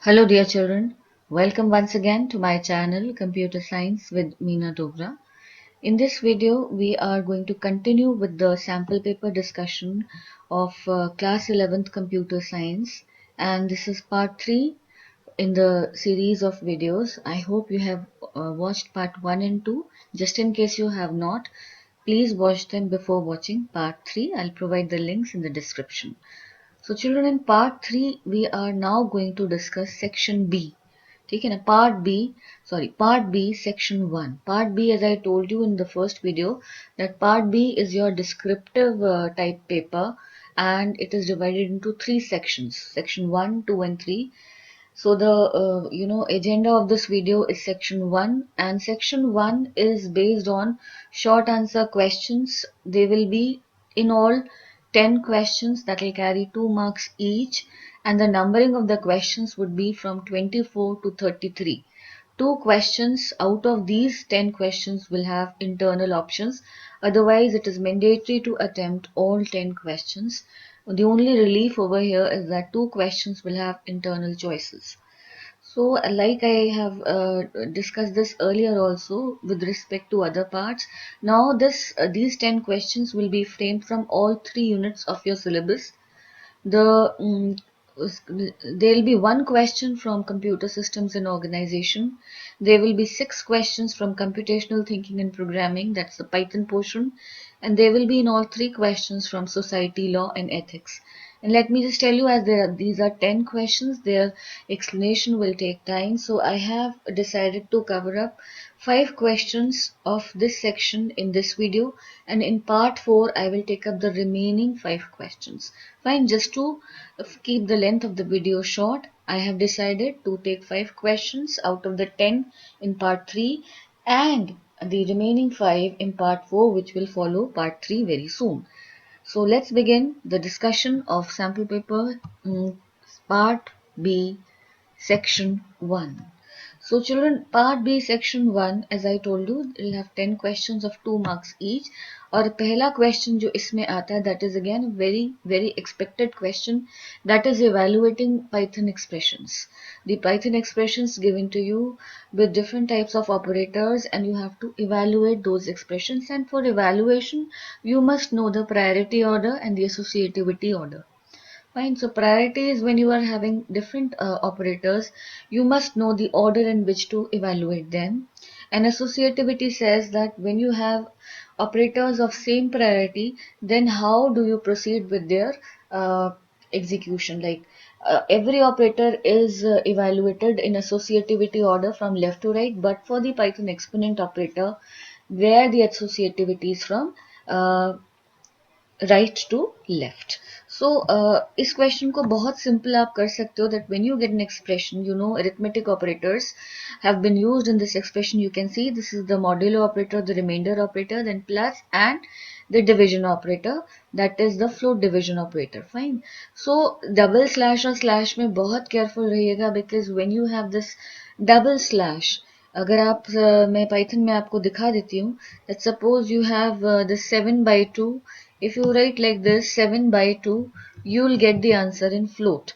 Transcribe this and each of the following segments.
Hello dear children, welcome once again to my channel Computer Science with Meena Dogra. In this video we are going to continue with the sample paper discussion of class 11th Computer Science, and this is part 3 in the series of videos. I hope you have watched part 1 and 2. Just in case you have not, please watch them before watching part 3. I'll provide the links in the description. So children, in part 3 we are now going to discuss section B. ठीक है ना, part B section 1. Part B, as I told you in the first video, that part B is your descriptive type paper, and it is divided into 3 sections, section 1, 2 and 3. So the agenda of this video is section 1, and section 1 is based on short answer questions. They will be in all 10 questions that will carry 2 marks each, and the numbering of the questions would be from 24 to 33. 2 questions out of these 10 questions will have internal options. Otherwise, it is mandatory to attempt all 10 questions. The only relief over here is that 2 questions will have internal choices. So, like I have discussed this earlier also with respect to other parts, now these 10 questions will be framed from all 3 units of your syllabus. The there will be 1 question from computer systems and organization. There will be 6 questions from computational thinking and programming, that's the Python portion, and there will be in all 3 questions from society, law and ethics. And let me just tell you, as these are 10 questions, their explanation will take time. So I have decided to cover up 5 questions of this section in this video, and in part 4 I will take up the remaining 5 questions. Fine, just to keep the length of the video short, I have decided to take 5 questions out of the 10 in part 3 and the remaining 5 in part 4, which will follow part 3 very soon. So let's begin the discussion of sample paper part B section 1. So children, part B section 1, as I told you, will have 10 questions of 2 marks each. और पहला question जो इसमें आता है, that is again very expected question, that is evaluating Python expressions. The Python expressions given to you with different types of operators, and you have to evaluate those expressions, and for evaluation you must know the priority order and the associativity order. Fine. So priority is when you are having different operators, you must know the order in which to evaluate them. And associativity says that when you have operators of same priority, then how do you proceed with their execution? Like every operator is evaluated in associativity order from left to right, but for the Python exponent operator, where the associativity is from right to left. So इस question को बहुत simple आप कर सकते हो, that when you get an expression, you know arithmetic operators have been used in this expression. You can see this is the modulo operator, the remainder operator, then plus and the division operator, that is the float division operator. Fine. So double slash और slash में बहुत careful रहिएगा, because when you have this double slash, अगर आप मैं Python में आपको दिखा देती हूँ, that suppose you have this 7/2. If you write like this 7/2, you will get the answer in float.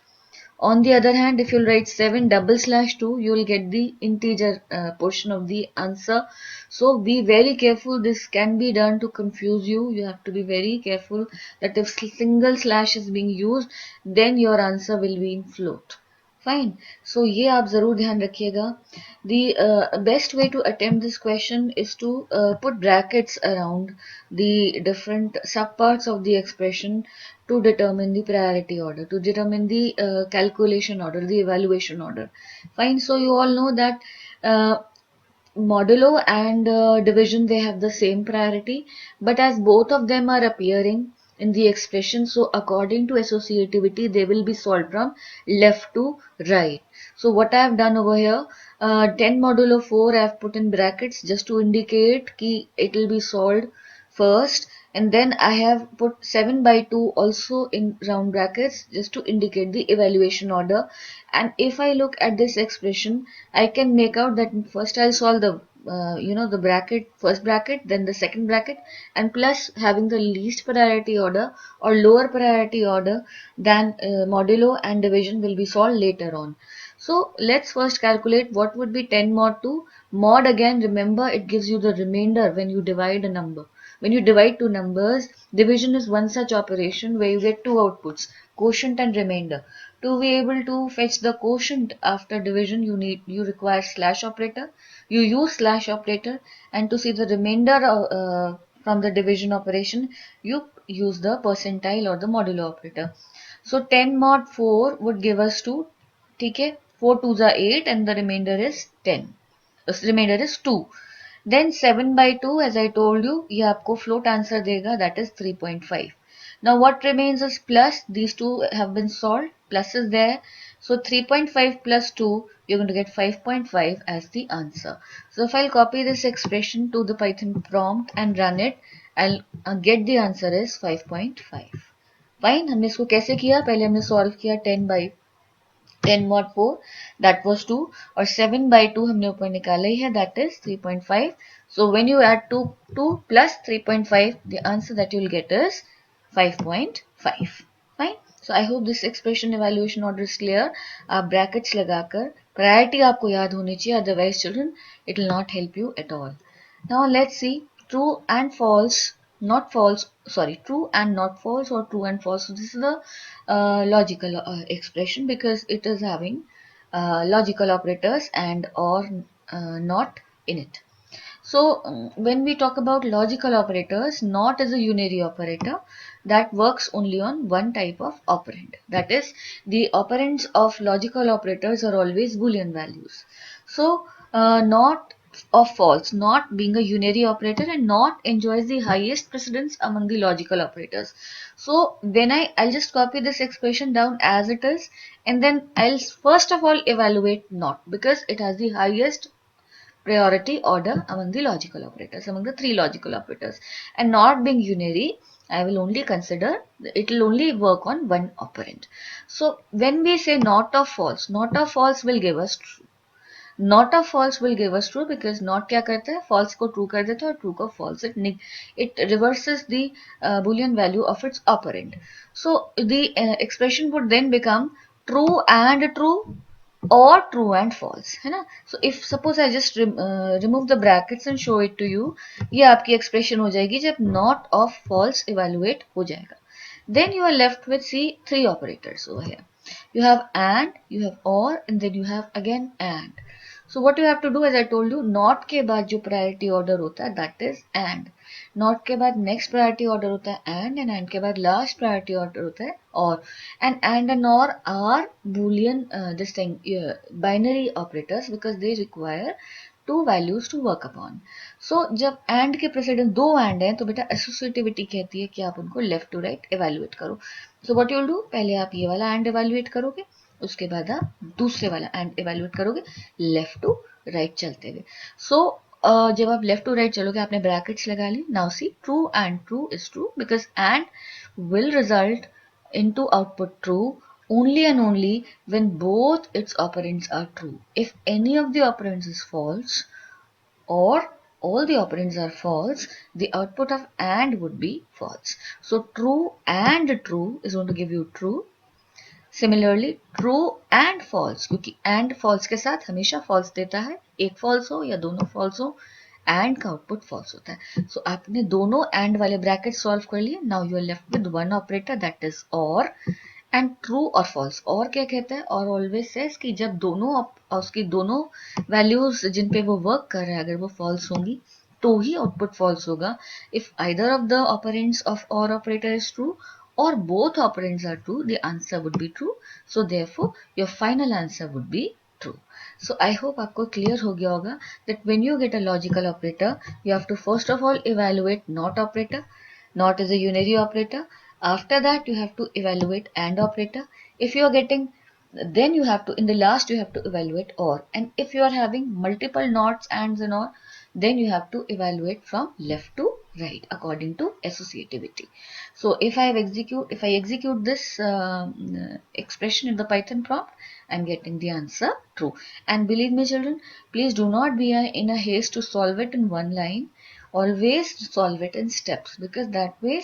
On the other hand, if you'll write 7/2, you will get the integer portion of the answer. So be very careful. This can be done to confuse you. You have to be very careful that if single slash is being used, then your answer will be in float. Fine. So ये आप जरूर ध्यान रखिएगा. The best way to attempt this question is to put brackets around the different subparts of the expression to determine the priority order, to determine the calculation order, the evaluation order. Fine. So you all know that modulo and division, they have the same priority, but as both of them are appearing in the expression, so according to associativity they will be solved from left to right. So what I have done over here, 10 modulo 4 I have put in brackets just to indicate ki it will be solved first, and then I have put 7/2 also in round brackets just to indicate the evaluation order. And if I look at this expression, I can make out that first I'll solve the the bracket, first bracket, then the second bracket, and plus having the least priority order or lower priority order than modulo and division will be solved later on. So let's first calculate what would be 10 mod 2. Mod, again, remember, it gives you the remainder when you divide a number. When you divide two numbers, division is one such operation where you get two outputs, quotient and remainder. To be able to fetch the quotient after division, you require slash operator. You use slash operator, and to see the remainder from the division operation, you use the percentile or the modulo operator. So 10 mod 4 would give us 2. ठीक है, 4 2s are 8 and the remainder is 10. The remainder is 2. Then 7 by 2, as I told you, ये आपको float answer देगा, that is 3.5. Now what remains is plus. These two have been solved. Plus is there. So 3.5 plus 2, you're going to get 5.5 as the answer. So if I'll copy this expression to the Python prompt and run it, I'll get the answer is 5.5. Fine. हमने इसको कैसे किया? पहले हमने solve किया 10 mod 4, that was 2, और 7 by 2 हमने ऊपर निकाला ही है, that is 3.5. So when you add 2 plus 3.5, the answer that you will get is 5.5. Fine. So I hope this expression evaluation order is clear. आप brackets लगाकर priority आपको याद होनी चाहिए, otherwise children it will not help you at all. Now let's see true and false, not false, sorry, true and not false or true and false. So this is the logical expression because it is having logical operators and or not in it. So when we talk about logical operators, not is a unary operator that works only on one type of operand. That is, the operands of logical operators are always Boolean values. So not of false, not being a unary operator and not enjoys the highest precedence among the logical operators. So when I'll just copy this expression down as it is, and then I'll first of all evaluate not because it has the highest priority order among the logical operators, among the three logical operators. And not being unary, I will only consider, it will only work on one operand. So when we say not of false will give us true. Not of false will give us true because not क्या करता है, false को true कर देता है और true को false. It reverses the boolean value of its operand. So the expression would then become true and true or true and false, है ना. So if suppose I just remove the brackets and show it to you, ये आपकी expression हो जाएगी जब not of false evaluate हो जाएगा. Then you are left with see three operators over here. You have and, you have or, and then you have again and. So what you have to do, as I told you, not के बाद जो priority order होता है that is and. Not के बाद next priority order होता है and के बाद last priority order होता है or. And or are boolean this thing binary operators because they require two values to work upon. So जब and के precedent दो and हैं तो बेटा associativity कहती है कि आप उनको left to right evaluate करो. So what you will do, पहले आप ये वाला and evaluate करोगे, उसके बाद आप दूसरे वाला and evaluate करोगे left to right चलते हुए. So जब आप left to right चलोगे, आपने brackets लगा ली. Now see true and true is true because and will result into output true only and only when both its operands are true. If any of the operands is false or all the operands are false, the output of AND would be false. So true and true is going to give you true. Similarly true and false, क्योंकि and false के साथ हमेशा false देता है, एक false हो या दोनों false हो, and का output false होता है. So आपने दोनों and वाले bracket solve कर लिए. Now you are left with one operator that is or. And true और फॉल्स. और क्या कहता है, और ऑलवेज सेज कि जब दोनों उसकी दोनों वैल्यूज जिन पे वो वर्क कर रहा है अगर वो फॉल्स होंगी तो ही आउटपुट फॉल्स होगा. If either of the operands of और ऑपरेटर इज ट्रू और both operands are true, the answer would be true. So therefore your final answer would be true. So I hope आपको clear हो गया होगा that when you get a logical operator, you have to first of all evaluate not operator. Not is a unary operator. After that you have to evaluate and operator. If you are getting, then you have to, in the last you have to evaluate or. And if you are having multiple nots, ands and or, then you have to evaluate from left to right according to associativity. So if I execute this expression in the Python prompt, I am getting the answer true. And believe me children, please do not be in a haste to solve it in one line. Always solve it in steps because that way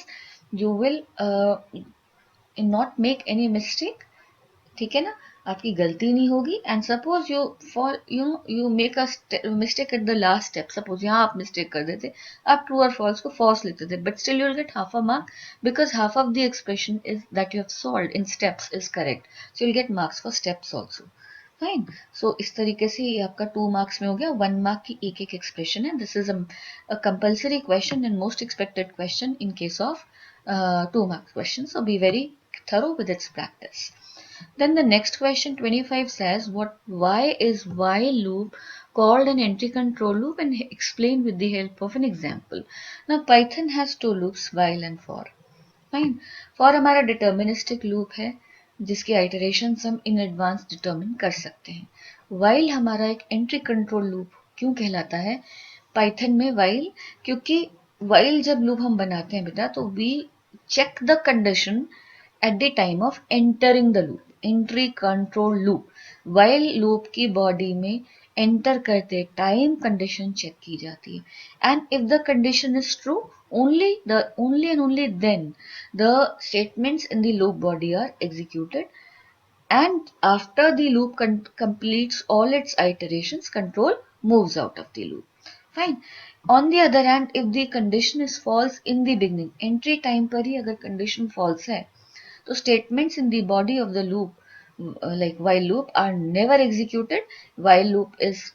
you will not make any mistake. ठीक है ना. आपकी गलती नहीं होगी, and suppose you fall you make a mistake at the last step, suppose यहाँ आप mistake कर देते, आप ट्रू और फॉल्स को फॉल्स लेते थे, but still you will get half a mark because half of the expression is that you have solved in steps is correct, so you will get marks for steps also. Fine, so इस तरीके से ये आपका 2 marks में हो गया, 1 mark की एक एक एक्सप्रेशन है। This is a compulsory question and most expected question in case of 2 marks question, so be very thorough with its practice. Then the next question 25 says why is while loop called an entry control loop, and explain with the help of an example. Now Python has two loops, while and for. Fine, for हमारा deterministic loop है जिसके iteration हम in advance determine कर सकते हैं। While हमारा एक entry control loop क्यों कहलाता है पाइथन में वाइल, क्योंकि वाइल जब लूप हम बनाते हैं बेटा तो we check the condition at the time of entering the loop, entry control loop. While loop की बॉडी में एंटर करते टाइम कंडीशन चेक की जाती है, and if the condition is true only and only then the statements in the loop body are executed, and after the loop completes all its iterations, control moves out of the loop. Fine. On the other hand, if the condition is false in the beginning, entry time पर ही अगर condition false है तो statements in the body of the loop like while loop are never executed. While loop is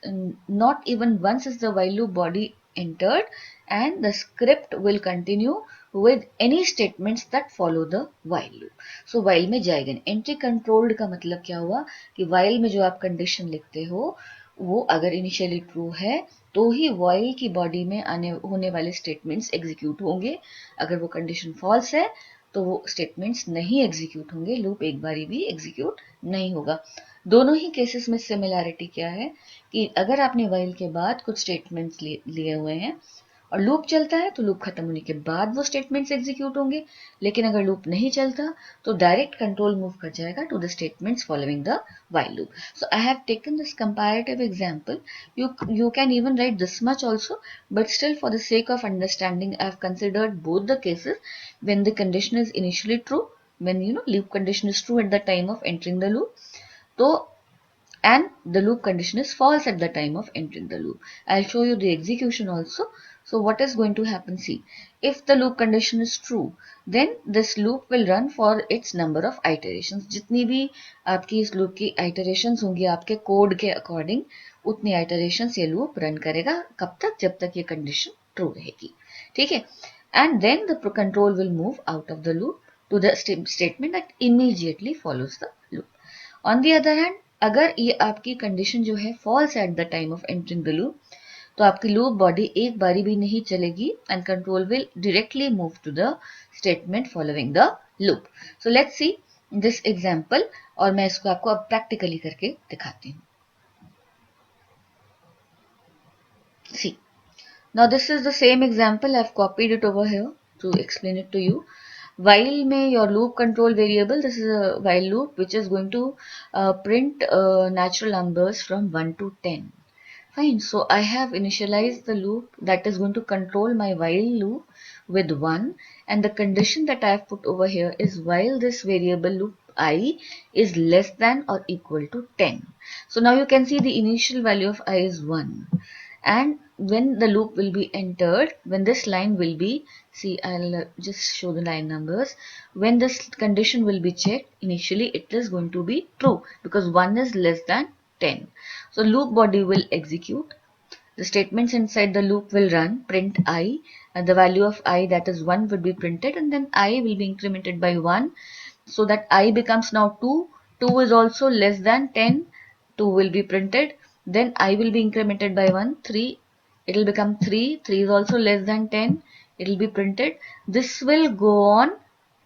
not even once is the while loop body entered, and the script will continue with any statements that follow the while loop. So while में जाएगा नहीं। entry controlled का मतलब क्या हुआ कि while में जो आप condition लिखते हो वो अगर इनिशियली ट्रू है तो ही while की बॉडी में आने होने वाले स्टेटमेंट्स एग्जीक्यूट होंगे, अगर वो कंडीशन फॉल्स है तो वो स्टेटमेंट्स नहीं एग्जीक्यूट होंगे, लूप एक बारी भी एग्जीक्यूट नहीं होगा। दोनों ही केसेस में सिमिलैरिटी क्या है कि अगर आपने वाइल के बाद कुछ स्टेटमेंट्स लिए हुए हैं और लूप चलता है तो लूप खत्म होने के बाद वो स्टेटमेंट्स एग्जीक्यूट होंगे, लेकिन अगर लूप नहीं चलता तो डायरेक्ट कंट्रोल मूव कर जाएगा to the statements following the while loop. So I have taken this comparative example. You can even write this much also, but still for the sake of understanding I have considered both the cases when the condition is initially true, when loop condition is true at the time of entering the loop, so and the loop condition is false at the time of entering the loop. I'll show you the execution also. So what is going to happen? See, if the loop condition is true, then this loop will run for its number of iterations. जितनी भी आपकी इस loop की iterations होंगी आपके code के according, उतनी iterations ये loop run करेगा। कब तक? जब तक ये condition true रहेगी। ठीक है? And then the control will move out of the loop to the statement that immediately follows the loop. On the other hand, अगर ये आपकी कंडीशन जो है false at the time of entering the loop, तो आपकी loop body एक बारी भी नहीं चलेगी and control will directly move to the statement following the loop. So let's see this example, और मैं इसको आपको अब प्रैक्टिकली करके दिखाती हूँ। See, now this is the same example. I've copied it over here to explain it to you. While में your loop control variable, this is a while loop which is going to print natural numbers from 1 to 10. Fine, so I have initialized the loop that is going to control my while loop with 1, and the condition that I have put over here is while this variable loop I is less than or equal to 10. So now you can see the initial value of I is 1, and when the loop will be entered, when this line will be, see, I'll just show the line numbers. When this condition will be checked, initially it is going to be true because 1 is less than 10. So loop body will execute. The statements inside the loop will run, print I, and the value of I, that is 1, would be printed, and then I will be incremented by 1, so that I becomes now 2. 2 is also less than 10. 2 will be printed. Then I will be incremented by 1. 3. It will become 3. 3 is also less than 10. It will be printed. This will go on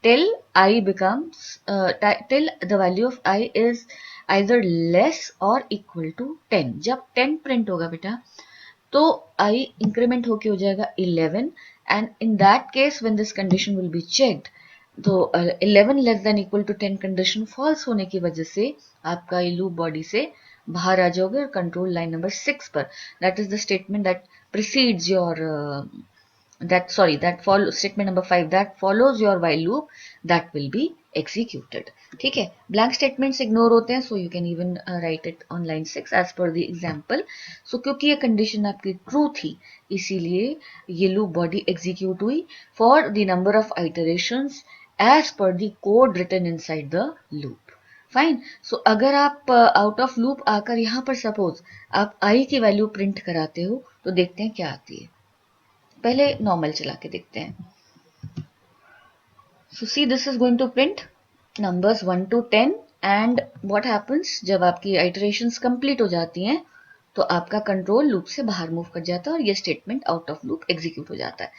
till I becomes till the value of I is either less or equal to 10. जब 10 print होगा बेटा तो I increment होके हो जाएगा 11, and in that case when this condition will be checked, तो 11 less than equal to 10 condition false होने की वजह से आपका ये लूप बॉडी से बाहर आ जाओगे और कंट्रोल लाइन नंबर 6 पर, that is the statement that precedes your that follows statement number 5 that follows your while loop, that will be executed. ठीक है, ब्लैंक स्टेटमेंट्स इग्नोर होते हैं, so you can even write it on line 6 as per the example. So क्योंकि ये condition आपकी true थी, इसीलिए ये लूप बॉडी एग्जीक्यूट हुई for the number of iterations as per the code written inside the loop. Fine. So अगर आप out of loop आकर यहाँ पर सपोज आप आई की वैल्यू प्रिंट कराते हो तो देखते हैं क्या आती है। पहले नॉर्मल चला के देखते हैं। So see, this is going to print numbers 1 to 10 and what happens जब आपकी iterations complete हो जाती हैं तो आपका कंट्रोल लूप से बाहर मूव कर जाता है और ये statement out of loop execute हो जाता है।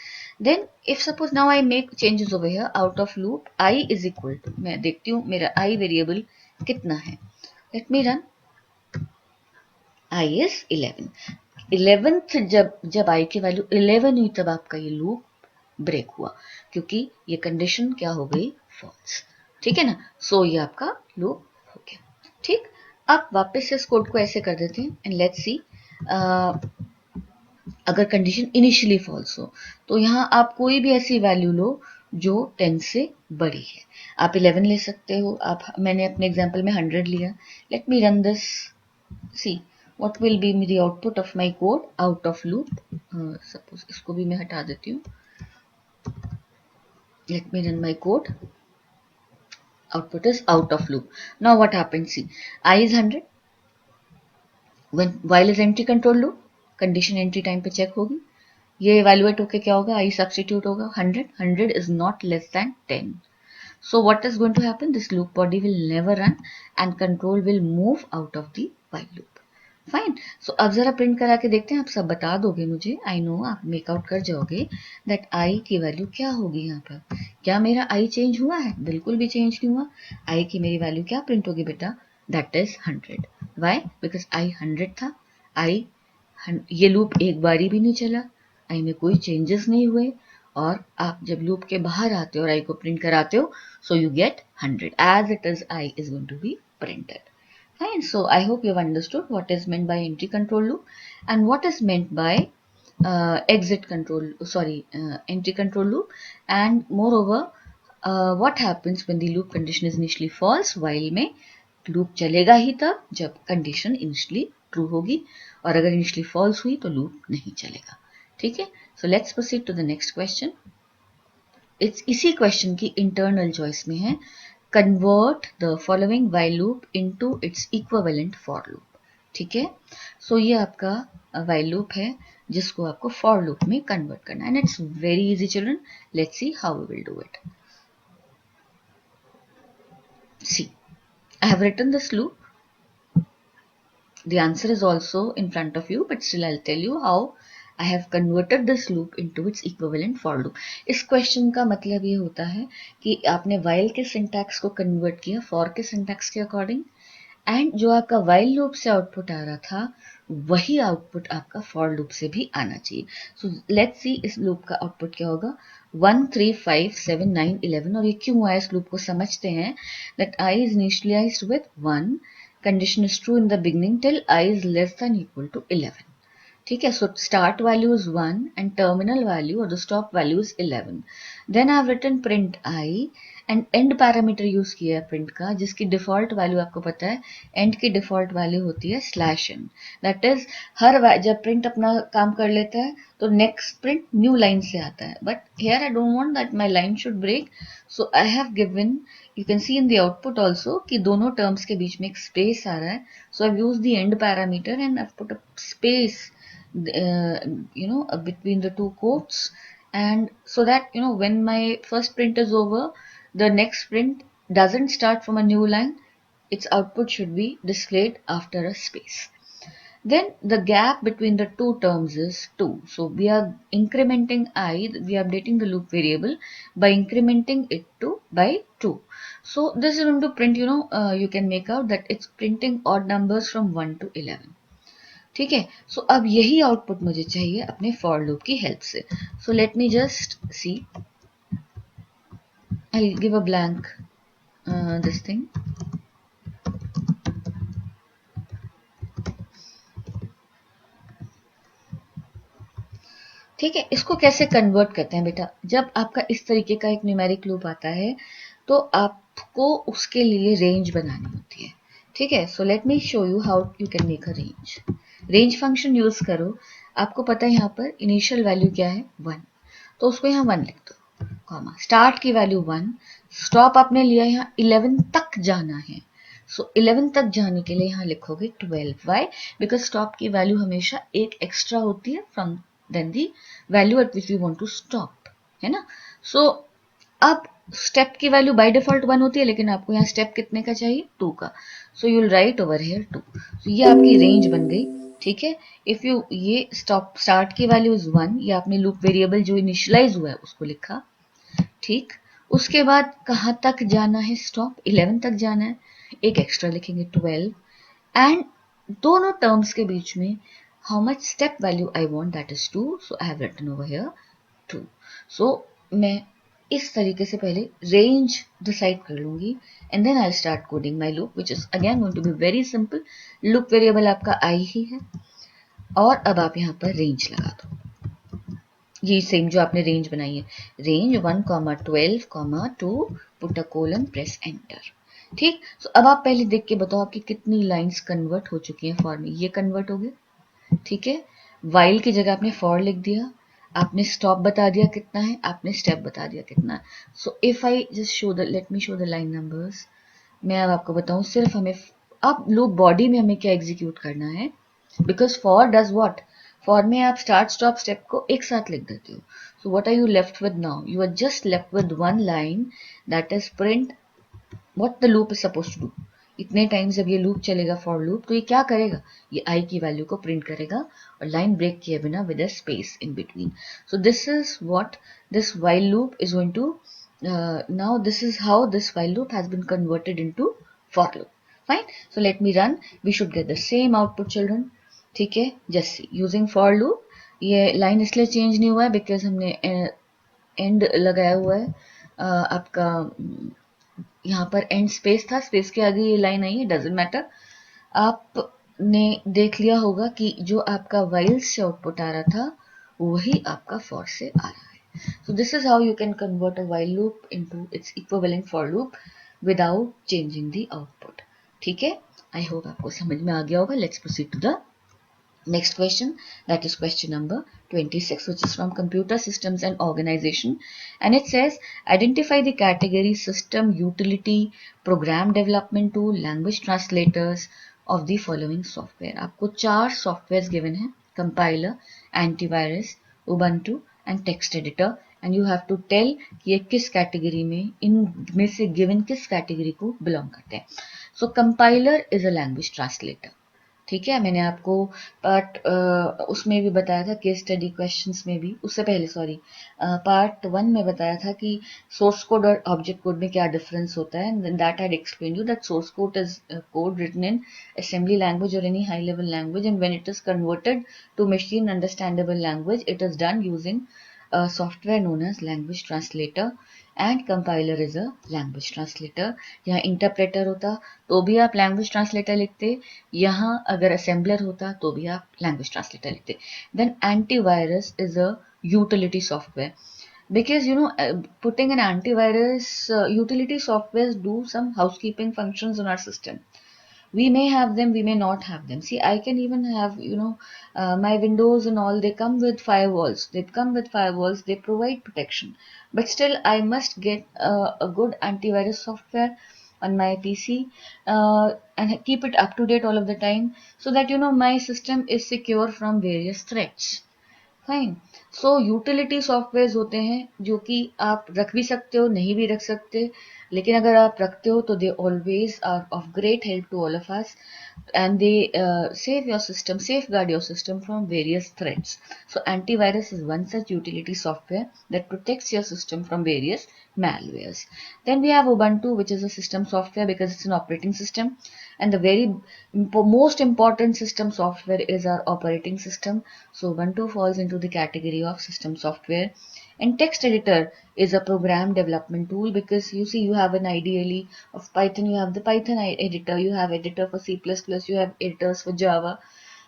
Then if suppose now I make changes over here out of loop I is equal to, मैं देखती हूँ मेरा आई वेरिएबल कितना है। Let me run. I is 11। 11th जब आई की वैल्यू 11 हुई तब आपका ये लूप ब्रेक हुआ क्योंकि ये कंडीशन क्या हो गई, फॉल्स। ठीक है ना। सो ये आपका लूप हो गया। ठीक, अब वापस से इस कोड को ऐसे कर देते हैं एंड लेट्स सी। अगर कंडीशन इनिशियली फॉल्स हो तो यहाँ आप कोई भी ऐसी वैल्यू लो जो 10 से बड़ी है। आप 11 ले सकते हो, आप, मैंने अपने एग्जांपल में 100 लिया। Let me run this, see what will be the output of my code out of loop. Suppose इसको भी मैं हटा देती हूँ। Let me run my code. Output is out of loop. Now what happens? See, I is 100. When while is entry control loop, condition entry time पे check होगी, ये evaluate होके क्या होगा, I substitute होगा 100. 100 is not less than 10. So what is going to happen? This loop body will never run and control will move out of the while loop. Fine. So अब जरा print करा के देखते हैं, आप सब बता दोगे मुझे, आई नो आप मेकआउट कर जाओगे दैट आई की वैल्यू क्या होगी यहाँ पर। क्या मेरा आई चेंज हुआ है? बिल्कुल भी चेंज नहीं हुआ। आई की मेरी वैल्यू क्या प्रिंट होगी बेटा, that is 100। Why? Because I 100 था। आई, ये लूप एक बारी भी नहीं चला, आई में कोई चेंजेस नहीं हुए, और आप जब लूप के बाहर आते हो और आई को प्रिंट कराते हो, so you get 100 as it is I is going to be printed. Fine. So I hope you've understood what is meant by entry control loop and what is meant by exit control, entry control loop, and moreover, what happens when the loop condition is initially false, while में loop चलेगा ही तब जब condition initially true होगी, और अगर initially false हुई तो loop नहीं चलेगा। ठीक है। So let's proceed to the next question. इसी क्वेश्चन की इंटरनल चॉइस में है, convert the following while loop into its equivalent for loop. ठीक है। सो ये आपका while लूप है जिसको आपको फॉर लूप में कन्वर्ट करना है, and it's very easy children. Let's see how we will do it. See, I have written this loop. The answer is also in front of you, but still I'll tell you how I have converted this loop into its equivalent for loop. इस question का मतलब ये होता है कि आपने while के syntax को कन्वर्ट किया for के सिंटैक्स के अकॉर्डिंग, एंड जो आपका while लूप से आउटपुट आ रहा था वही आउटपुट आपका for लूप से भी आना चाहिए। सो लेट्स सी इस लूप का आउटपुट क्या होगा, 1 3 5 7 9 11। और ये क्यों आया इस लूप को समझते हैं। That i is initialized with 1, condition is true in the beginning till I is less than equal to 11। ठीक है। So start value is 1 and terminal value or the stop value is 11। Then I have written print I and end parameter use किया है print का, जिसकी default value आपको पता है, and की डिफॉल्ट वैल्यू होती है /n। दैट इज जब प्रिंट अपना काम कर लेता है तो नेक्स्ट प्रिंट न्यू लाइन से आता है, but here I don't want that my line should break, so I have given, you can see in the output also कि दोनों टर्म्स के बीच में एक स्पेस आ रहा है। So I use the end parameter and I put a space between the two quotes, and so that when my first print is over, the next print doesn't start from a new line, its output should be displayed after a space. Then the gap between the two terms is 2, so we are incrementing I, we are updating the loop variable by incrementing it to by 2. So this is going to print, you can make out that it's printing odd numbers from 1 to 11। ठीक है। सो अब यही output मुझे चाहिए अपने for loop की help से। So let me just see, I give a blank this thing. ठीक है। इसको कैसे कन्वर्ट करते हैं बेटा, जब आपका इस तरीके का एक न्यूमेरिक लूप आता है तो आपको उसके लिए रेंज बनानी होती है, ठीक है। So let me show you how you can make a range. Range function use करो, आपको पता है यहाँ पर इनिशियल वैल्यू क्या है 1, तो उसको यहाँ 1 लिख दो, कॉमा स्टार्ट की वैल्यू 1, स्टॉप आपने लिया यहाँ 11 तक जाना है, सो 11 तक जाने के लिए यहाँ लिखोगे 12। वाई? बिकॉज स्टॉप की वैल्यू हमेशा एक एक्स्ट्रा होती है from than the value at which we want to stop, है ना। सो अब स्टेप की वैल्यू बाय डिफॉल्ट 1 होती है, लेकिन आपको यहाँ स्टेप कितने का चाहिए 2 का, सो you will write over here 2। तो ये आपकी रेंज बन गई, ठीक है। इफ यू ये स्टार्ट की वैल्यू इज 1, ये आपने लूप वेरिएबल जो इनिशियलाइज हुआ है उसको लिखा, ठीक। उसके बाद कहाँ तक जाना है स्टॉप, 11 तक जाना है, एक एक्स्ट्रा लिखेंगे 12, एंड दोनों टर्म्स के बीच में how much step value I want, that is 2, so I have written over here 2। So मैं इस तरीके से पहले रेंज डिसाइड कर लूंगी and then I start coding my loop which is again going to be very simple. Loop variable आपका I ही है, और अब आप यहाँ पर रेंज लगा दो, ये सेम जो आपने रेंज बनाई है, range 1, 12, 2, put a colon, press enter, ठीक। सो अब आप पहले देख के बताओ आपकी कितनी लाइंस कन्वर्ट हो चुकी हैं फॉर में, ये कन्वर्ट हो गए, ठीक है। वाइल की जगह आपने फॉर लिख दिया, आपने स्टॉप बता दिया कितना है, आपने स्टेप बता दिया कितना है। So if I just show the, let me show the line numbers. मैं अब आपको बताऊं सिर्फ हमें अब लूप बॉडी में हमें क्या एग्जीक्यूट करना है, because for does what, for में आप स्टार्ट स्टॉप स्टेप को एक साथ लिख देते हो। So what are you left with now, you are just left with one line that is print what the loop is suppose to do. इतने time जब ये लूप चलेगा फॉर लूप, तो ये क्या करेगा, ये आई की वैल्यू को प्रिंट करेगा और लाइन ब्रेक किए बिना with a space in between. So this is what this while loop is going to, now this is how this while loop has been converted into for loop. Fine, so let me run, we should get the same output children, ठीक है। जैसे using for loop, ये line इसलिए change नहीं हुआ है because हमने and लगाया हुआ है, आपका यहाँ पर एंड स्पेस था, स्पेस के आगे ये लाइन आई है, डजेंट मैटर। आपने देख लिया होगा कि जो आपका वाइल से आउटपुट आ रहा था वही आपका फॉर से आ रहा है। सो this is how you can convert a while loop into its equivalent for loop without changing the output, ठीक है। आई होप आपको समझ में आ गया होगा। Let's proceed to the next question, that is question number 26, which is from Computer Systems and Organization, and it says identify the category system utility program development tool language translators of the following software। आपको 4 softwares given है, compiler, antivirus, ubuntu and text editor, and you have to tell कि ये किस category में, इनमें से given किस category को बिलोंग करते हैं। So compiler is a language translator, ठीक है। मैंने आपको पार्ट उसमें भी बताया था, केस स्टडी क्वेश्चंस में भी, उससे पहले सॉरी पार्ट 1 में बताया था कि सोर्स कोड और ऑब्जेक्ट कोड में क्या डिफरेंस होता है। That had explain you that source code is code written in assembly language or any high level language, and when it is converted to machine understandable language, it is done using a software known as language translator, and compiler is a language translator। यहाँ interpreter होता तो भी आप language translator लिखते, यहाँ अगर assembler होता तो भी आप लैंग्वेज ट्रांसलेटर लिखते। Then antivirus is a utility software, because you know putting an antivirus utility softwares do some housekeeping functions on our system. We may have them, we may not have them. See, I can even have, you know, my windows and all, they come with firewalls, they provide protection, but still I must get a good antivirus software on my PC, and keep it up to date all of the time, so that you know my system is secure from various threats। Fine. So utility software होते हैं जो कि आप रख भी सकते हो, नहीं भी रख सकते, लेकिन अगर आप रखते हो तो they always are of great help to all of us, and they save your system, safeguard your system from various threats. So antivirus is one such utility software that protects your system from various malwares. Then we have Ubuntu, which is a system software because it's an operating system, and the very most important system software is our operating system. So Ubuntu falls into the category of system software. And text editor is a program development tool, because you see you have an ideally of Python, you have the Python editor, you have editor for C++, you have editors for Java,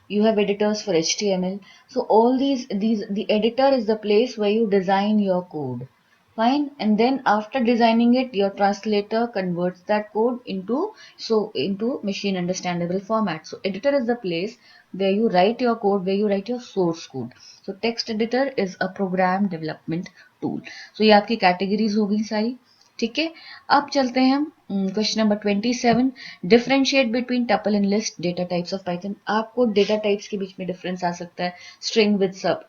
you have editors for HTML. So all these the editor is the place where you design your code, Fine, and then after designing it, your translator converts that code into machine understandable format. So editor is the place where you write your code, where you write your source code. So text editor is a program development tool. So ये आपकी categories हो गई सारी. ठीक है, अब चलते हैं हम question number 27. Differentiate between tuple and list data types of Python. आपको डेटा टाइप्स के बीच में डिफरेंस आ सकता है. स्ट्रिंग विद सब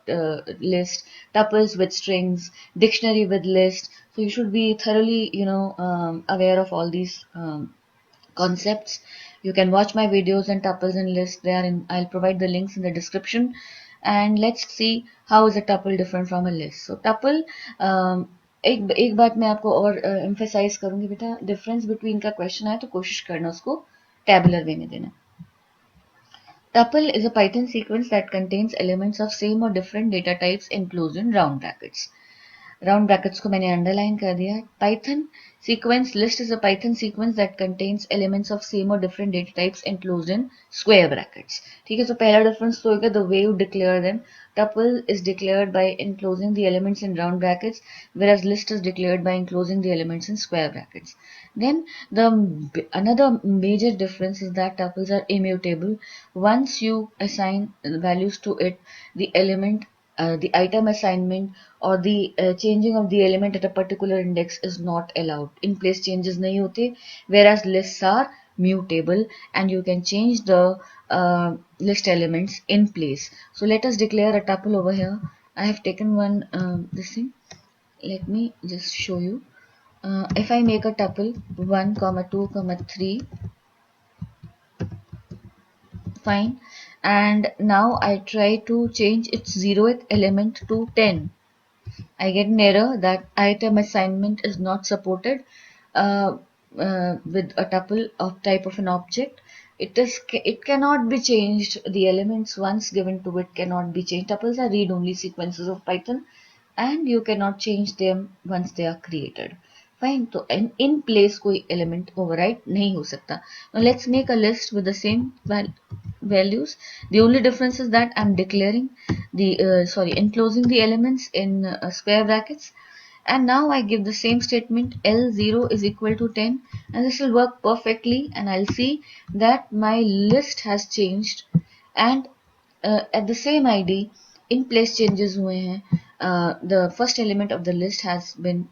list, tuples with strings, dictionary with list. So you should be thoroughly, aware of all these concepts. You can watch my videos on tuples and lists. They are in. I'll provide the links in the description. And let's see how is a tuple different from a list. So tuple, एक बात मैं आपको और emphasise करूंगी बेटा, difference between का question आए तो कोशिश करना उसको टैबुलर वे में देना. Tuple is a Python sequence that contains elements of same or different data types enclosed in round brackets. Round brackets को मैंने अंडरलाइन कर दिया. Python sequence list is a Python sequence that contains elements of same or different data types enclosed in square brackets. ठीक है, तो पहला difference तो होगा the way you declare them. tuple is declared by enclosing the elements in round brackets, whereas list is declared by enclosing the elements in square brackets. Then the another major difference is that tuples are immutable. Once you assign values to it, the element the item assignment or the changing of the element at a particular index is not allowed. In place changes nahi hote, whereas lists are mutable and you can change the list elements in place. So let us declare a tuple over here. I have taken one this thing. Let me just show you. If I make a tuple 1, 2, 3, fine, and now I try to change its 0th element to 10. I get an error that item assignment is not supported with a tuple of type of an object. It cannot be changed. The elements once given to it cannot be changed. Tuples are read-only sequences of Python, and you cannot change them once they are created. Fine. So in place कोई element override नहीं हो सकता. Now let's make a list with the same values. The only difference is that I'm declaring enclosing the elements in square brackets, and now I give the same statement L0 is equal to 10, and this will work perfectly, and I'll see that my list has changed, and at the same ID in place changes हुए हैं. The first element of the list has been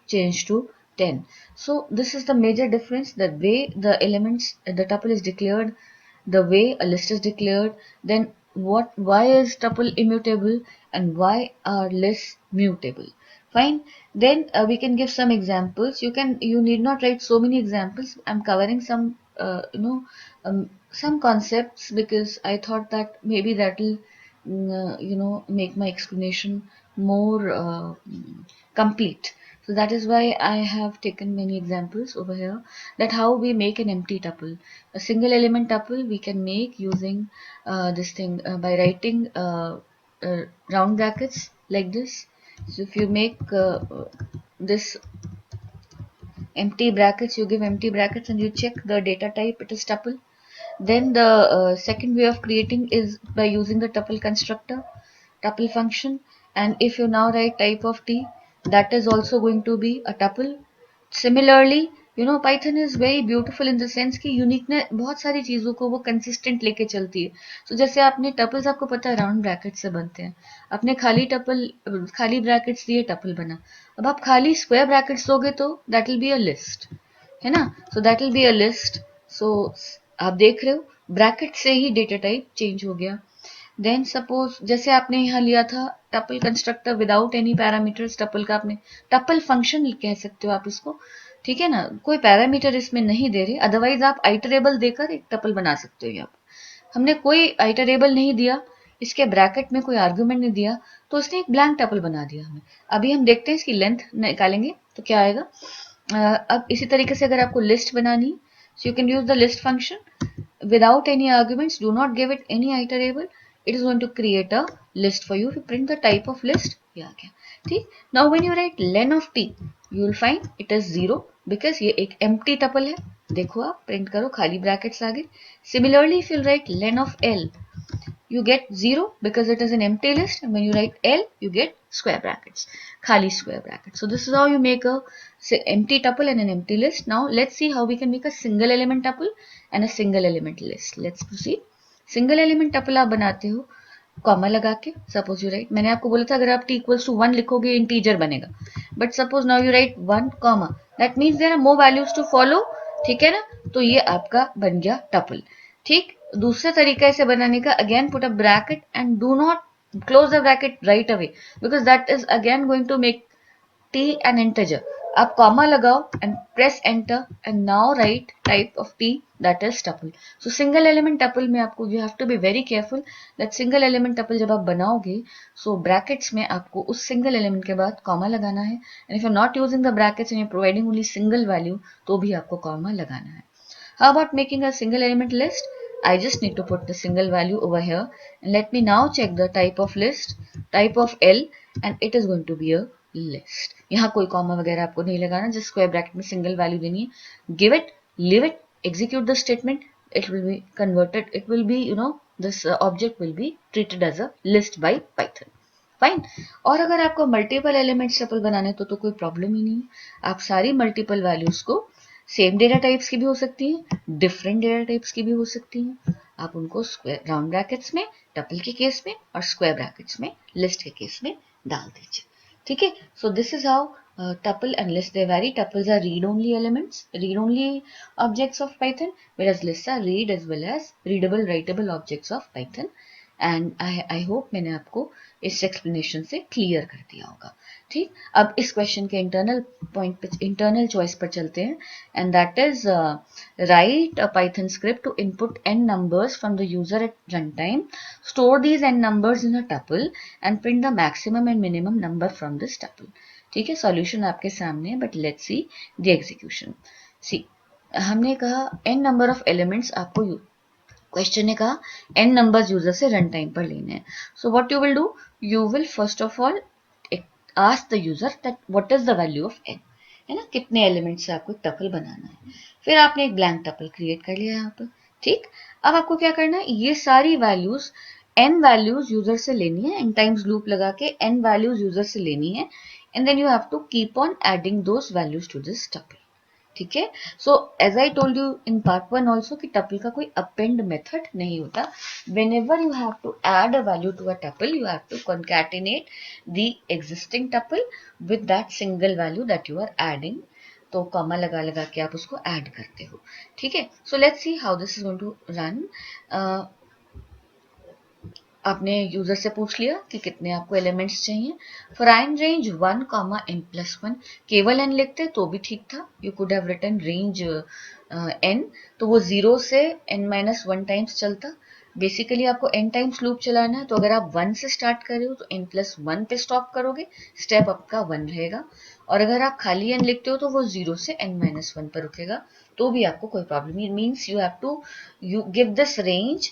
changed to 10. So this is the major difference, the way the elements the tuple is declared, the way a list is declared. Then why is tuple immutable and why are lists mutable? Fine. Then we can give some examples. You need not write so many examples. I'm covering some some concepts because I thought that maybe that will make my explanation more complete. So that is why I have taken many examples over here, that how we make an empty tuple. A single element tuple we can make using this thing by writing round brackets like this. So if you make this empty brackets, you give empty brackets and you check the data type, it is tuple. Then the second way of creating is by using the tuple constructor, tuple function, and if you now write type of t, that is also going to be a tuple. Similarly, Python is very beautiful in the sense कि uniqueness बहुत सारी चीज़ों को वो consistent लेके चलती है. So जैसे आपने टपल्स, आपको पता है राउंड ब्रैकेट से बनते हैं. आपने खाली ब्रैकेट्स दिए, टपल बना. अब आप खाली स्क्वायर ब्रैकेट्स दोगे तो that will be a list, है ना. So that will be a list. So आप देख रहे हो ब्रैकेट से ही डेटा टाइप चेंज हो गया. देन सपोज जैसे आपने यहाँ लिया था tuple constructor without any parameters, tuple का आपने टपल फंक्शन कह सकते हो आप इसको, ठीक है ना. कोई पैरामीटर इसमें नहीं दे रहे, अदरवाइज आप आइटरेबल देकर एक टपल बना सकते हो. यहाँ पर हमने कोई आइटरेबल नहीं दिया, इसके ब्रैकेट में कोई आर्ग्यूमेंट नहीं दिया, तो उसने एक ब्लैंक टपल बना दिया हमें. अभी हम देखते हैं इसकी लेंथ निकालेंगे तो क्या आएगा. अब इसी तरीके से अगर आपको लिस्ट बनानी, so you can use the list function without any arguments. Do not give it any iterable. It is going to create a list for you. If you print the type of list, ये आ गया. ठीक. Now when you write len of t, you will find it is 0 because ये एक empty tuple है. देखो आप print करो, खाली ब्रैकेट्स आ गए. Similarly, if you write len of l, you get 0 because it is an empty list, and when you write l, you get square brackets, khali square brackets. So this is how you make a empty tuple and an empty list. Now let's see how we can make a single element tuple and a single element list. Let's proceed. Single element tuple आप बनाते हो comma लगा के, suppose you right, मैंने आपको बोला था अगर आप t इक्वल्स टू 1 लिखोगे इंटीजर बनेगा, but suppose now you write 1 comma, that means there are more values to follow, ठीक है ना, तो ये आपका बन गया टपल। ठीक, दूसरे तरीके से बनाने का, again put a bracket and do not close the bracket right away because that is again going to make t an integer. आप कॉमा लगाओ and press enter and now write type of t, that is tuple. So single element tuple में आपको you have to be very careful that single element tuple जब आप बनाओगे so brackets में आपको उस single element के बाद कॉमा लगाना है, and if you're not using the brackets and you're providing only single value तो भी आपको कॉमा लगाना है. How about making a single element list? I just need to put the single value over here and let me now check the type of list, type of L, and it is going to be a list. यहाँ कोई comma वगैरह आपको नहीं लगाना, जिस square bracket में single value देनी है, give it, leave it, execute the statement, it will be converted, it will be, you know, this object will be treated as a list by Python. Fine. और अगर आपको multiple elements tuple बनाने तो कोई problem ही नहीं है, आप सारी मल्टीपल वैल्यूज को, सेम डेटा टाइप्स की भी हो सकती हैं, डिफरेंट डेटा टाइप्स की भी हो सकती हैं, आप उनको स्क्वायर राउंड ब्रैकेट्स में टपल के केस में और स्क्वायर ब्रैकेट्स में लिस्ट के केस में डाल दीजिए. ठीक है, सो this is how tuple and list they vary. Tuples are read only elements, read only objects of Python, whereas lists are read as well as readable writable objects of Python. And I hope मैंने आपको इस explanation से clear कर दिया होगा. ठीक, अब इस क्वेश्चन के इंटरनल पॉइंट पे, इंटरनल चॉइस पर चलते हैं, and that is write a Python script to input n numbers from the user at runtime, store these n numbers in a tuple and print the maximum and minimum number from this tuple. ठीक है, solution आपके सामने है, but let's see the execution. See, हमने कहा n number of elements आपको question ने कहा n नंबर्स यूजर से रन टाइम पर लेने हैं. So what you will do, you will first of all ask the user that what is the value of n, है ना, कितने एलिमेंट से आपको टपल बनाना है. फिर आपने एक ब्लैंक टपल क्रिएट कर लिया यहाँ पर. ठीक, अब आपको क्या करना है, ये सारी वैल्यूज n वैल्यूज यूजर से लेनी है, n टाइम्स लूप लगा के n वैल्यूज यूजर से लेनी है, and then you have to keep on adding those values to this tuple. ठीक है, so as I told you in part 1 also कि टपल का कोई अपेंड मेथड नहीं होता. Whenever you have to add a value to a tuple you have to concatenate the existing tuple with that single value that you are adding. तो comma लगा लगा के आप उसको ऐड करते हो. ठीक है, so let's see how this is going to run. आपने यूजर से पूछ लिया कि कितने आपको एलिमेंट्स चाहिए. For in range 1 comma n plus 1, केवल n लिखते तो भी ठीक था, you could have written range n, तो वो 0 से n माइनस 1 टाइम्स चलता. बेसिकली आपको n टाइम्स लूप चलाना है, तो अगर आप 1 से स्टार्ट कर रहे हो तो n प्लस 1 पे स्टॉप करोगे, स्टेप आपका 1 रहेगा. और अगर आप खाली n लिखते हो तो वो 0 से n माइनस 1 पर रुकेगा, तो भी आपको कोई प्रॉब्लम नहीं. Means you have to you give this range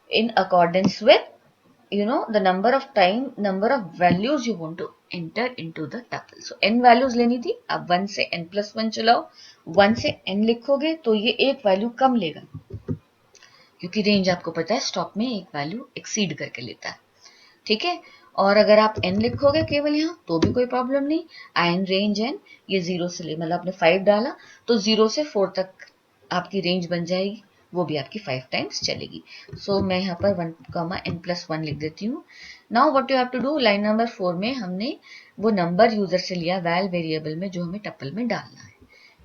in accordance with, you know, the number of values you want to enter into the tuple. So n values लेनी थी, अब 1 से n plus 1 चलाओ, 1 से n लिखोगे तो ये एक वैल्यू कम लेगा, क्योंकि रेंज आपको पता है स्टॉप में एक वैल्यू एक्सीड करके लेता है. ठीक है, और अगर आप n लिखोगे केवल यहाँ तो भी कोई प्रॉब्लम नहीं. n रेंज n, ये 0 से ले, मतलब आपने 5 डाला तो 0 से 4 तक आपकी रेंज बन जाएगी, वो भी आपकी 5 टाइम्स चलेगी. सो मैं यहाँ पर 1 कॉमा n प्लस 1 लिख देती हूँ. Now what you have to do, line number 4 में हमने वो नंबर यूजर से लिया वैल वेरिएबल में जो हमें टपल में डालना है.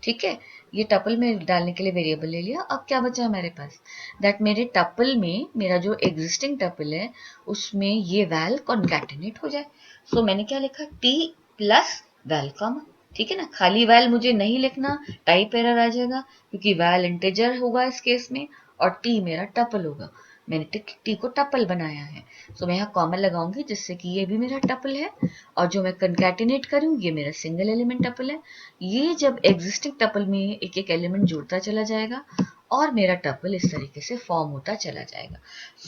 ठीक है, ये टपल में डालने के लिए वेरिएबल ले लिया. अब क्या बचा हमारे पास, दैट मेरे टपल में, मेरा जो एग्जिस्टिंग टपल है उसमें ये वैल कॉन्कैटिनेट हो जाए. सो मैंने क्या लिखा, t प्लस वैल कॉमा. ठीक है ना, खाली वैल मुझे नहीं लिखना, टाइप एरर आ जाएगा, क्योंकि वैल इंटीजर होगा इस केस में और t मेरा टपल होगा. मैंने t को टपल बनाया है, सो मैं यहाँ कॉमा लगाऊंगी जिससे कि ये भी मेरा टपल है, और जो मैं कंकैटिनेट करूँ ये मेरा सिंगल एलिमेंट टपल है. ये जब एग्जिस्टिंग टपल में एक एक एलिमेंट जुड़ता चला जाएगा और मेरा टपल इस तरीके से फॉर्म होता चला जाएगा.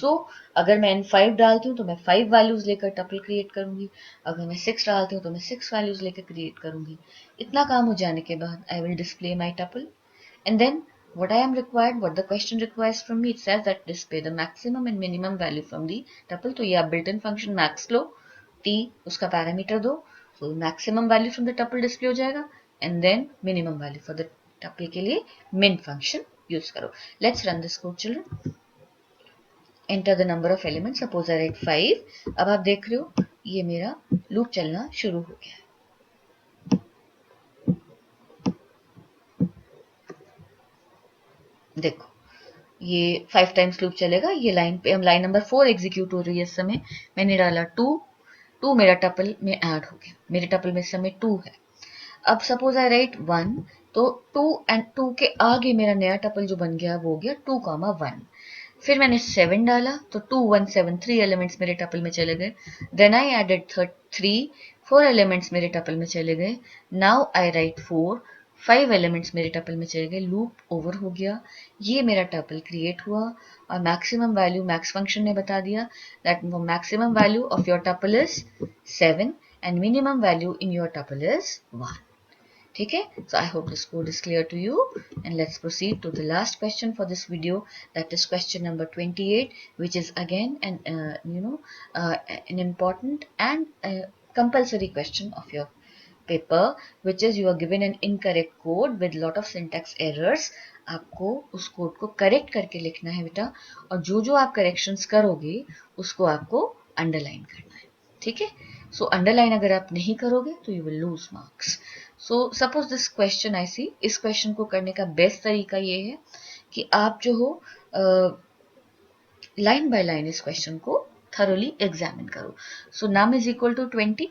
सो अगर मैं n5 डालती हूँ तो मैं 5 वैल्यूज लेकर टपल क्रिएट करूंगी, अगर मैं 6 डालती हूँ तो मैं 6 वैल्यूज लेकर क्रिएट करूंगी. इतना काम हो जाने के बाद I will display my tuple, and then what I am required, what the question requires from me, it says that display the maximum and minimum value from the tuple. तो ये आप built-in function max लो, t उसका parameter दो, so maximum value from the tuple display हो जाएगा, and then minimum value for the tuple के लिए min फंक्शन यूज करो. Let's run this code children. Enter the number of element, suppose I write 5. अब आप देख रहे हो ये मेरा लूप चलना शुरू हो गया है. देखो ये 5 टाइम्स लूप चलेगा. ये लाइन पे हम लाइन नंबर 4 एग्जीक्यूट हो रही है इस समय. मैंने डाला 2, 2 मेरा टपल में ऐड हो गया. मेरे टपल में इस समय 2 है. अब सपोज आई राइट 1, तो 2 एंड 2 के आगे मेरा नया टपल जो बन गया वो हो गया 2, 1. फिर मैंने 7 डाला तो 2, 1, 7 3 एलिमेंट्स मेरे टपल में चले गए. देन आई एडेड 3, 4 एलिमेंट्स मेरे टपल में चले गए. नाउ आई राइट 4, 5 एलिमेंट्स मेरे टपल में चले गए. लूप ओवर हो गया. ये मेरा टपल क्रिएट हुआ और मैक्सिमम वैल्यू मैक्स फंक्शन ने बता दिया that maximum value of your tuple is 7 and minimum value in your tuple is 1. ठीक है. So I hope this code is clear to you, and let's proceed to the last question for this video, that is question number 28, which is again an important and compulsory question of your paper, which is you are given an incorrect code with lot of syntax errors. आपको उस code को correct करके लिखना है बेटा, और जो जो आप करेक्शंस करोगे उसको आपको अंडरलाइन करना है. ठीक है. सो अंडरलाइन अगर आप नहीं करोगे तो you will lose marks. So suppose this question I see. इस क्वेश्चन को करने का बेस्ट तरीका ये है कि आप जो हो लाइन बाय लाइन इस क्वेश्चन को थरोली एग्जामिन करो. सो नम इज इक्वल टू 20.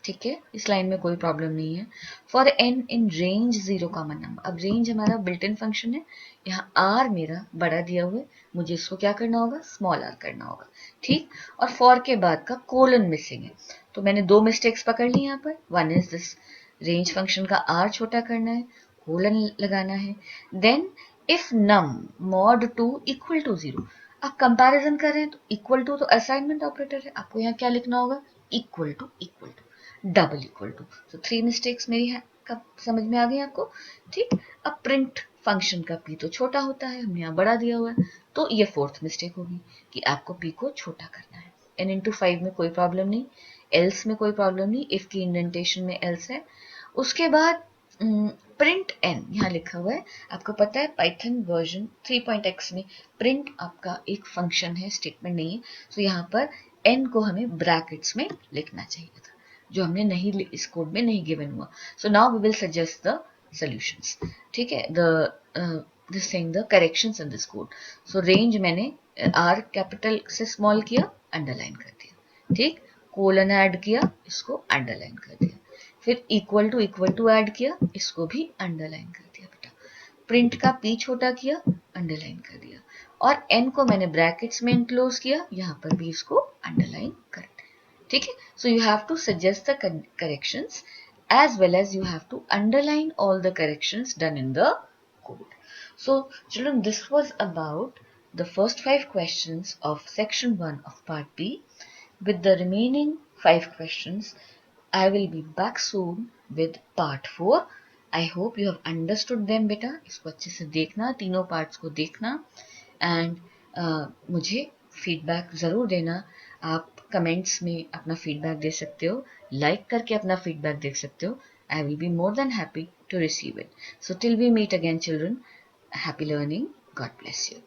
ठीक है. इस लाइन में कोई प्रॉब्लम नहीं है. For n in range 0 common number. अब रेंज हमारा बिल्ट इन फंक्शन है. यहाँ r मेरा बड़ा दिया हुआ है, मुझे इसको क्या करना होगा, स्मॉल r करना होगा. ठीक. और फॉर के बाद का कोलन मिसिंग है, तो मैंने दो मिस्टेक्स पकड़ ली यहाँ पर. One is this, range function का r छोटा करना है, कोलन लगाना है. Then if num mod 2 equal to 0. आप कंपैरिजन कर रहे हैं तो इक्वल टू तो असाइनमेंट ऑपरेटर है, आपको यहाँ क्या लिखना होगा, equal to double equal to. तो 3 मिस्टेक्स मेरी है, कब समझ में आ गई आपको. ठीक. अब प्रिंट फंक्शन का p तो छोटा होता है, हमने यहाँ बड़ा दिया हुआ है, तो ये 4th मिस्टेक होगी कि आपको p को छोटा करना है. n इंटू 5 में कोई प्रॉब्लम नहीं, एल्स में कोई प्रॉब्लम नहीं, इफ की इंडेंटेशन में एल्स है. उसके बाद प्रिंट n यहाँ लिखा हुआ है. आपको पता है पाइथन वर्जन 3.x में प्रिंट आपका एक फंक्शन है, स्टेटमेंट नहीं है. तो यहाँ पर n को हमें ब्रैकेट्स में लिखना चाहिए था, जो हमने नहीं, इस कोड में नहीं गिवन हुआ. So now we will suggest the solutions. ठीक है. This thing the corrections in this code. So range मैंने r कैपिटल से स्मॉल किया, अंडरलाइन कर दिया. ठीक. कोलन ऐड किया, इसको अंडरलाइन कर दिया. फिर इक्वल टू ऐड किया, इसको भी अंडरलाइन कर दिया बेटा. प्रिंट का p छोटा किया, अंडरलाइन कर दिया. और n को मैंने ब्रैकेट्स में इनक्लोज किया, यहाँ पर भी इसको अंडरलाइन कर दिया. ठीक है. So you have to suggest the corrections as well as you have to underline all the corrections done in the code. So children, this was about the first 5 questions of section 1 of part B. With the remaining 5 questions, I will be back soon with part 4. I hope you have understood them बेटा. इसको अच्छे से देखना, तीनों parts को देखना, and मुझे feedback ज़रूर देना. आप कमेंट्स में अपना फीडबैक दे सकते हो, लाइक करके अपना फीडबैक दे सकते हो. I will be more than happy to receive it. So till we meet again children, happy learning. God bless you.